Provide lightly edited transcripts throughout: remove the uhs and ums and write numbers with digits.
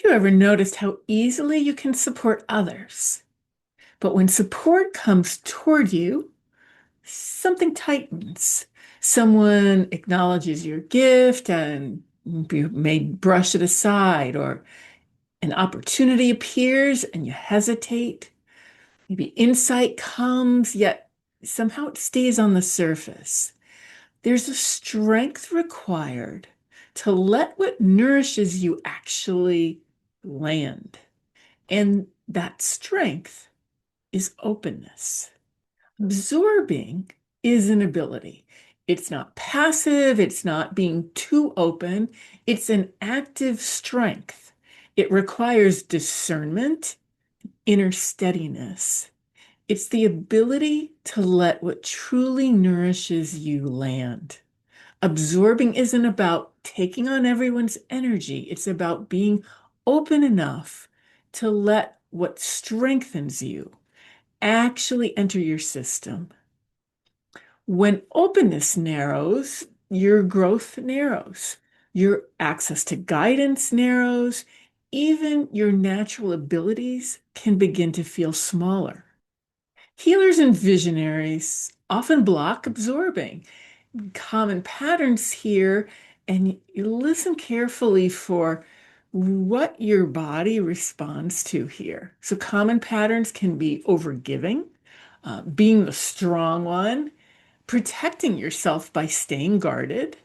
Have you ever noticed how easily you can support others? But when support comes toward you, something tightens. Someone acknowledges your gift and you may brush it aside, or an opportunity appears and you hesitate. Maybe insight comes, yet somehow it stays on the surface. There's a strength required to let what nourishes you actually land. And that strength is openness. Absorbing is an ability. It's not passive, it's not being too open, it's an active strength. It requires discernment, inner steadiness. It's the ability to let what truly nourishes you land. Absorbing isn't about taking on everyone's energy, it's about being open enough to let what strengthens you actually enter your system. When openness narrows, your growth narrows, your access to guidance narrows, even your natural abilities can begin to feel smaller. Healers and visionaries often block absorbing. Common patterns here, and you listen carefully for what your body responds to here. So, common patterns can be overgiving, being the strong one, protecting yourself by staying guarded,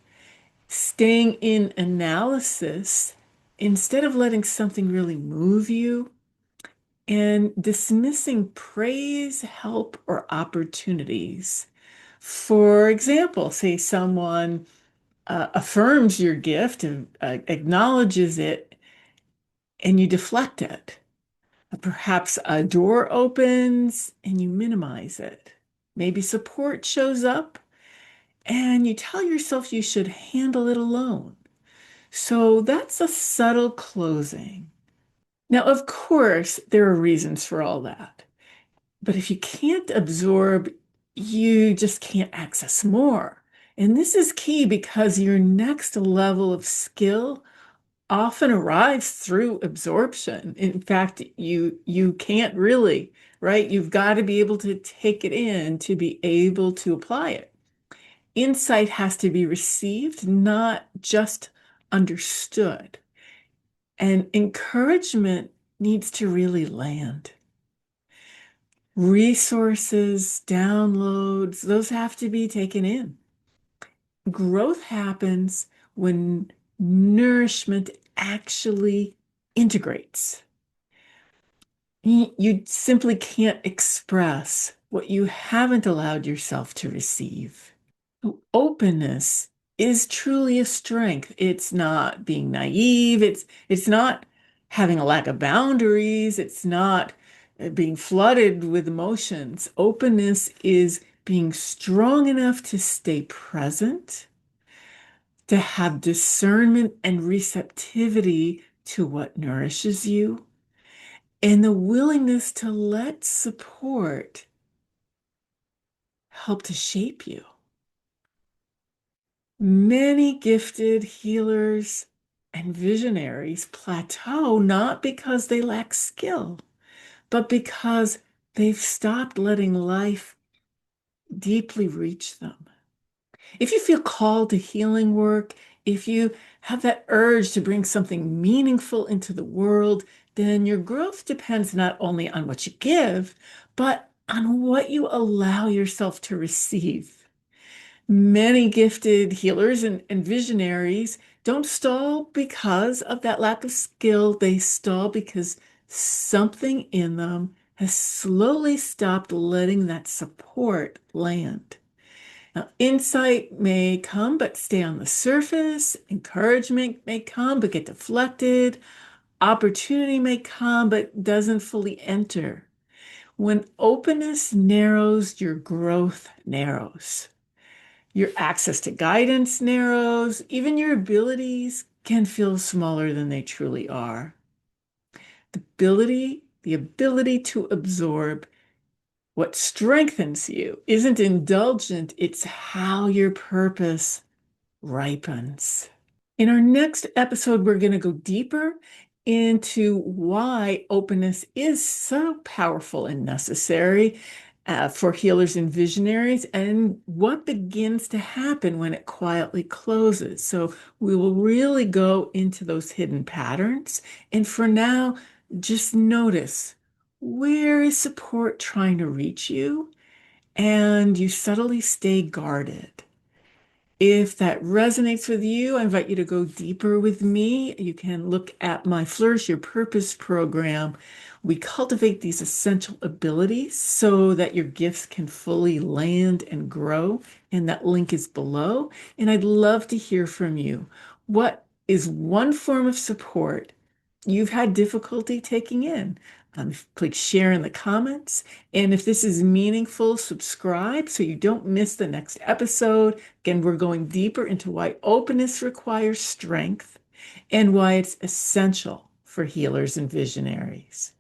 staying in analysis instead of letting something really move you, and dismissing praise, help, or opportunities. For example, say someone affirms your gift and acknowledges it, and you deflect it. Perhaps a door opens and you minimize it. Maybe support shows up and you tell yourself you should handle it alone. So that's a subtle closing. Now, of course, there are reasons for all that. But if you can't absorb, you just can't access more. And this is key because your next level of skill often arrives through absorption. In fact, you can't really, right? You've got to be able to take it in to be able to apply it. Insight has to be received, not just understood. And encouragement needs to really land. Resources, downloads, those have to be taken in. Growth happens when nourishment actually integrates. You simply can't express what you haven't allowed yourself to receive. Openness is truly a strength. It's not being naive. It's not having a lack of boundaries. It's not being flooded with emotions. Openness is being strong enough to stay present, to have discernment and receptivity to what nourishes you, and the willingness to let support help to shape you. Many gifted healers and visionaries plateau not because they lack skill, but because they've stopped letting life deeply reach them. If you feel called to healing work, if you have that urge to bring something meaningful into the world, then your growth depends not only on what you give, but on what you allow yourself to receive. Many gifted healers and visionaries don't stall because of that lack of skill. They stall because something in them has slowly stopped letting that support land. Now, insight may come but stay on the surface. Encouragement may come but get deflected. Opportunity may come but doesn't fully enter. When openness narrows, your growth narrows. Your access to guidance narrows. Even your abilities can feel smaller than they truly are. The ability to absorb what strengthens you isn't indulgent, it's how your purpose ripens. In our next episode, we're going to go deeper into why openness is so powerful and necessary for healers and visionaries, and what begins to happen when it quietly closes. So we will really go into those hidden patterns. And for now, just notice, where is support trying to reach you? And you subtly stay guarded. If that resonates with you, I invite you to go deeper with me. You can look at my Flourish Your Purpose program. We cultivate these essential abilities so that your gifts can fully land and grow. And that link is below. And I'd love to hear from you. What is one form of support you've had difficulty taking in? Please share in the comments. And if this is meaningful, subscribe so you don't miss the next episode. Again, we're going deeper into why openness requires strength and why it's essential for healers and visionaries.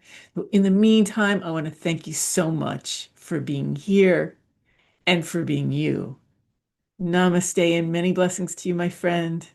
In the meantime, I want to thank you so much for being here and for being you. Namaste and many blessings to you, my friend.